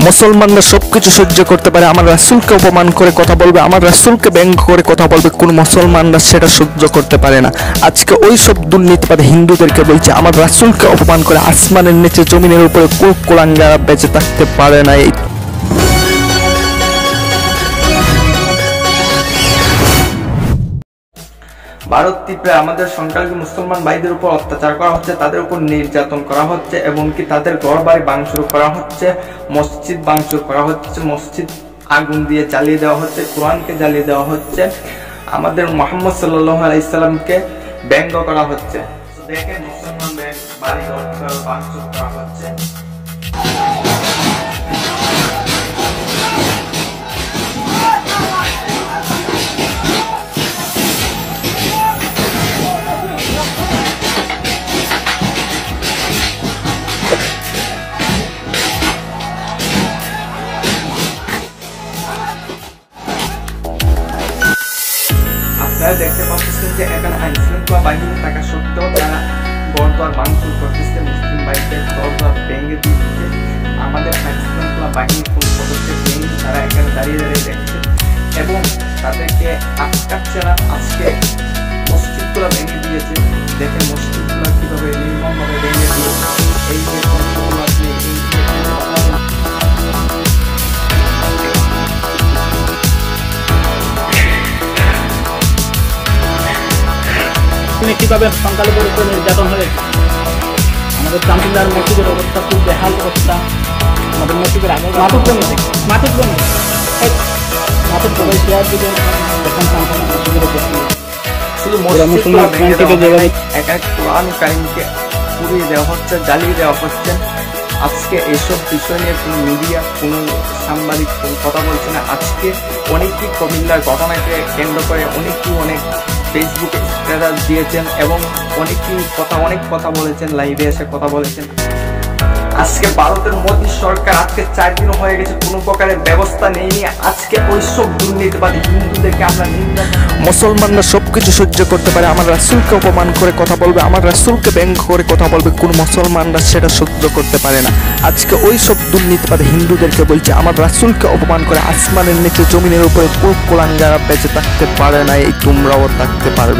মুসলমানরা সবকিছু সহ্য করতে পারে, আমার রাসূলকে অপমান করে কথা বলবে, আমার রাসূলকে ব্যঙ্গ করে কথা বলবে, কোন মুসলমানরা সেটা সহ্য করতে পারে না। আজকে ওই সব দুর্নীতিবাদী হিন্দুদেরকে বলছে আমার রাসূলকে অপমান করে আসমানের নিচে জমিনের উপরে কুলাঙ্গারা বেঁচে থাকতে পারে না। ভারত ত্রিপুরায় আমাদের সংখ্যালঘু মুসলমান ভাইদের উপর অত্যাচার করা হচ্ছে, তাদের উপর নির্যাতন করা হচ্ছে, এমনকি তাদের ঘর বাড়ি ভাঙচুর করা হচ্ছে, মসজিদ ভাঙচুর করা হচ্ছে, মসজিদ আগুন দিয়ে জ্বালিয়ে দেওয়া হচ্ছে, কোরআনকে জ্বালিয়ে দেওয়া হচ্ছে, আমাদের মুহাম্মদ সাল্লাল্লাহু আলাইহি সাল্লামকে ব্যঙ্গ করা হচ্ছে। দেখেন মুসলমানদের বাড়ি ঘর ভাঙচুর করা হচ্ছে। আপনারা দেখতে পাচ্ছেন যে এখানে আইন শৃঙ্খলা বাহিনী থাকা সত্ত্বেও তারা ঘরদুয়ার ভাঙচুর করতেছে, মুসলিম ভাইদের ঘরদুয়ার ভেঙে দিচ্ছে। আমাদের আইন শৃঙ্খলা বাহিনী কোন পদক্ষেপ নেই, তারা এখানে দাঁড়িয়ে দাঁড়িয়ে দেখছে এবং তাদেরকে আটকাচ্ছে না। আজকে মসজিদগুলো ভেঙে দিয়েছে, দেখেন মসজিদগুলো কিভাবে নির্মমভাবে ভেঙে দিয়েছে। এই যে কষ্টগুলো আপনি কিভাবে সংখ্যালঘুর উপর নির্যাতন হয়েছে। আমাদের চামচিন্দার মসজিদের অবস্থা খুব বেহাল অবস্থা। আমাদের মসজিদের আগে মাতুক সবাই শেয়ার দিবে এখন মসজিদের কোরআন কারীমকে পুড়িয়ে দেওয়া হচ্ছে, জ্বালিয়ে দেওয়া হচ্ছে। আজকে এইসব বিষয় নিয়ে কোনো মিডিয়া, কোনো সাংবাদিক কথা বলছে না। আজকে অনেকেই কুমিল্লার ঘটনাকে কেন্দ্র করে অনেকেই অনেক ফেসবুকে স্ট্যাটাস দিয়েছেন এবং অনেক কথা বলেছেন, লাইভে এসে কথা বলেছেন। আজকে ভারতের মোদী সরকার আজকে 4 দিন হয়ে গেছে, কোনো প্রকারের ব্যবস্থা নেয়নি। আজকে ওইসব দুর্নীতিবাদী হিন্দুদেরকে আমরা নিন্দা। মুসলমানরা সবকিছু সহ্য করতে পারে, আমার রাসূলকে অপমান করে কথা বলবে, আমার রাসূলকে ব্যঙ্গ করে কথা বলবে, কোন মুসলমানরা সেটা সহ্য করতে পারে না। আজকে ওই সব দুর্নীতিবাদী হিন্দুদেরকে বলছে আমার রাসূলকে অপমান করে আসমানের নিচে জমিনের উপরে কুলাঙ্গারা বেঁচে থাকতে পারে না, এই তোমরাও থাকতে পারবে।